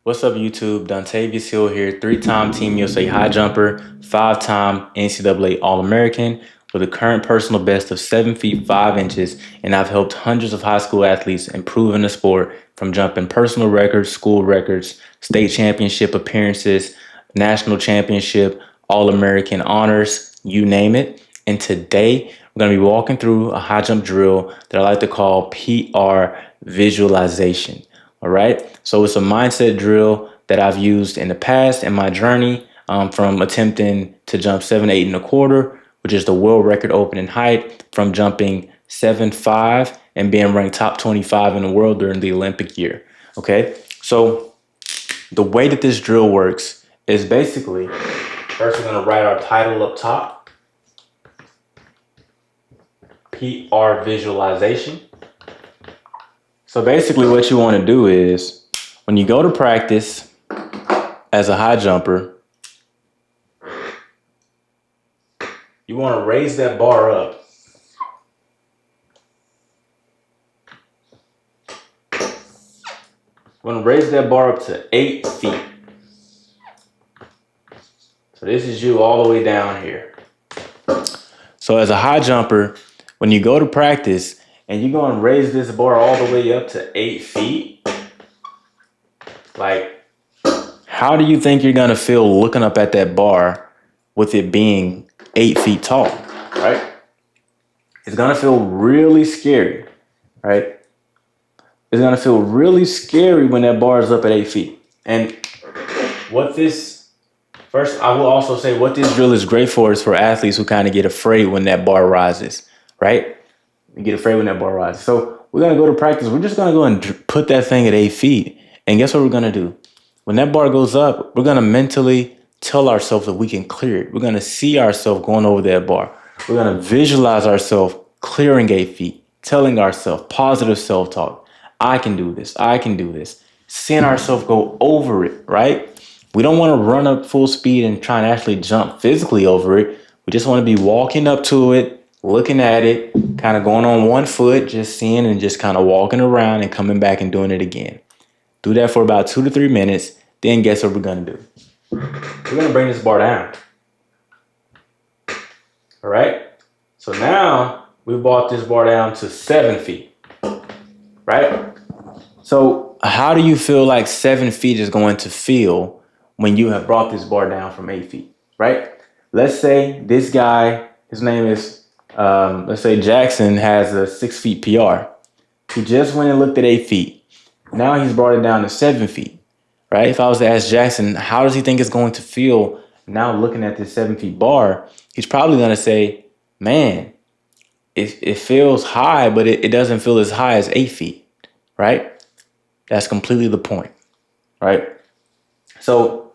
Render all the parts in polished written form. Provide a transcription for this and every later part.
What's up, YouTube? Dantavius here, three-time Team USA high jumper, five-time NCAA All-American with a current personal best of 7 feet 5 inches, and I've helped hundreds of high school athletes improve in the sport from jumping personal records, school records, state championship appearances, national championship, All-American honors, you name it. And today, we're going to be walking through a high jump drill that I like to call PR visualization. All right. So it's a mindset drill that I've used in the past in my journey from attempting to jump 7'8 1/4", which is the world record opening height, from jumping 7'5" and being ranked top 25 in the world during the Olympic year. OK, so the way that this drill works is basically first we're going to write our title up top, PR visualization. So basically what you want to do is when you go to practice as a high jumper, you want to raise that bar up. You want to raise that bar up to 8 feet. So this is you all the way down here. So as a high jumper, when you go to practice, and you're going to raise this bar all the way up to 8 feet. Like, how do you think you're going to feel looking up at that bar with it being 8 feet tall, right? It's going to feel really scary, right? It's going to feel really scary when that bar is up at 8 feet. And first, I will also say what this drill is great for is for athletes who kind of get afraid when that bar rises, right? You get afraid when that bar rises. So we're going to go to practice. We're just going to go and put that thing at 8 feet. And guess what we're going to do? When that bar goes up, we're going to mentally tell ourselves that we can clear it. We're going to see ourselves going over that bar. We're going to visualize ourselves clearing 8 feet, telling ourselves positive self-talk. I can do this. I can do this. Seeing ourselves go over it, right? We don't want to run up full speed and try and actually jump physically over it. We just want to be walking up to it, looking at it, kind of going on one foot, just seeing and just kind of walking around and coming back and doing it again. Do that for about 2 to 3 minutes. Then guess what we're going to do? We're going to bring this bar down. All right. So now we brought this bar down to 7 feet. Right. So how do you feel like 7 feet is going to feel when you have brought this bar down from 8 feet? Right. Let's say this guy, his name is let's say Jackson has a 6 feet PR. He just went and looked at 8 feet. Now he's brought it down to 7 feet, right? If I was to ask Jackson, how does he think it's going to feel now looking at this 7 feet bar? He's probably going to say, man, it feels high, but it doesn't feel as high as 8 feet, right? That's completely the point, right? So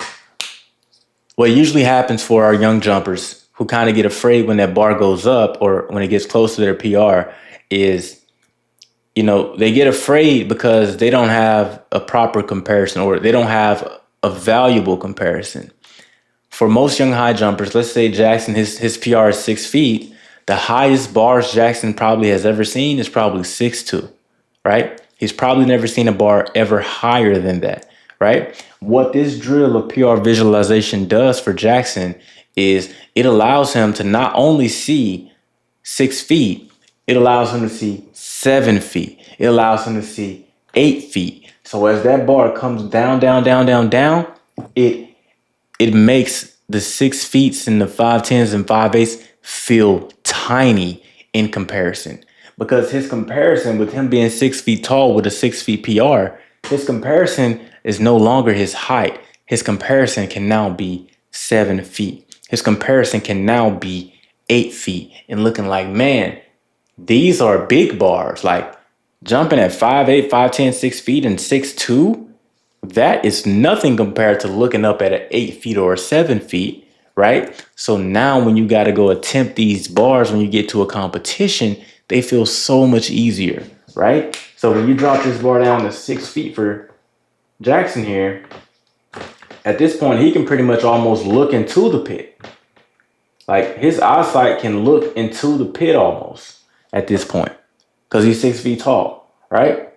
what usually happens for our young jumpers who kind of get afraid when that bar goes up or when it gets close to their PR is, they get afraid because they don't have a proper comparison or they don't have a valuable comparison. For most young high jumpers, let's say Jackson, his PR is 6 feet. The highest bars Jackson probably has ever seen is probably 6'2", right? He's probably never seen a bar ever higher than that, right? What this drill of PR visualization does for Jackson is it allows him to not only see 6 feet, it allows him to see 7 feet. It allows him to see 8 feet. So as that bar comes down, it makes the 6 feet and the 5'10s and 5'8s feel tiny in comparison. Because his comparison with him being 6 feet tall with a 6 feet PR, his comparison is no longer his height. His comparison can now be 7 feet. His comparison can now be 8 feet and looking like, man, these are big bars. Like jumping at 5'8", 5'10", 6 feet and 6'2", that is nothing compared to looking up at an 8 feet or 7 feet, right? So now when you got to go attempt these bars, when you get to a competition, they feel so much easier, right? So when you drop this bar down to 6 feet for Jackson here, at this point, he can pretty much almost look into the pit. Like his eyesight can look into the pit almost at this point because he's 6 feet tall, right?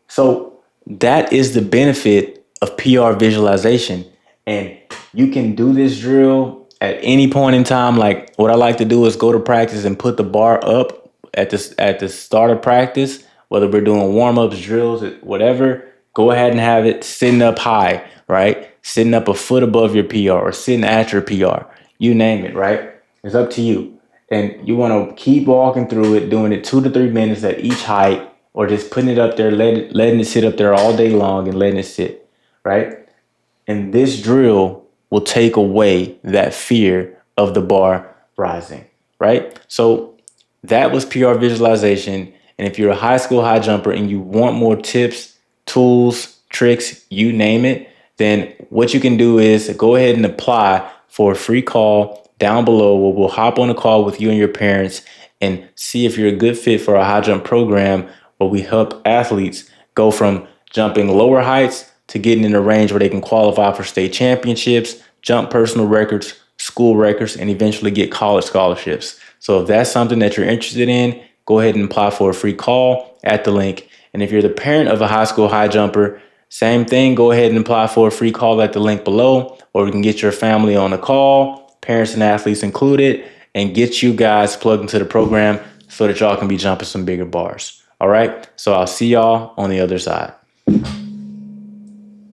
So that is the benefit of PR visualization. And you can do this drill at any point in time. Like what I like to do is go to practice and put the bar up at the start of practice, whether we're doing warm-ups, drills, whatever. Go ahead and have it sitting up high, right? Sitting up a foot above your PR or sitting at your PR. You name it, right? It's up to you. And you want to keep walking through it, doing it 2 to 3 minutes at each height, or just putting it up there, letting it sit up there all day long and letting it sit, right? And this drill will take away that fear of the bar rising, right? So that was PR visualization. And if you're a high school high jumper and you want more tips, tools, tricks, you name it, then what you can do is go ahead and apply for a free call down below where we'll hop on a call with you and your parents and see if you're a good fit for a high jump program where we help athletes go from jumping lower heights to getting in a range where they can qualify for state championships, jump personal records, school records, and eventually get college scholarships. So if that's something that you're interested in, go ahead and apply for a free call at the link. And if you're the parent of a high school high jumper, same thing, go ahead and apply for a free call at the link below, or we can get your family on a call, parents and athletes included, and get you guys plugged into the program so that y'all can be jumping some bigger bars. All right, so I'll see y'all on the other side.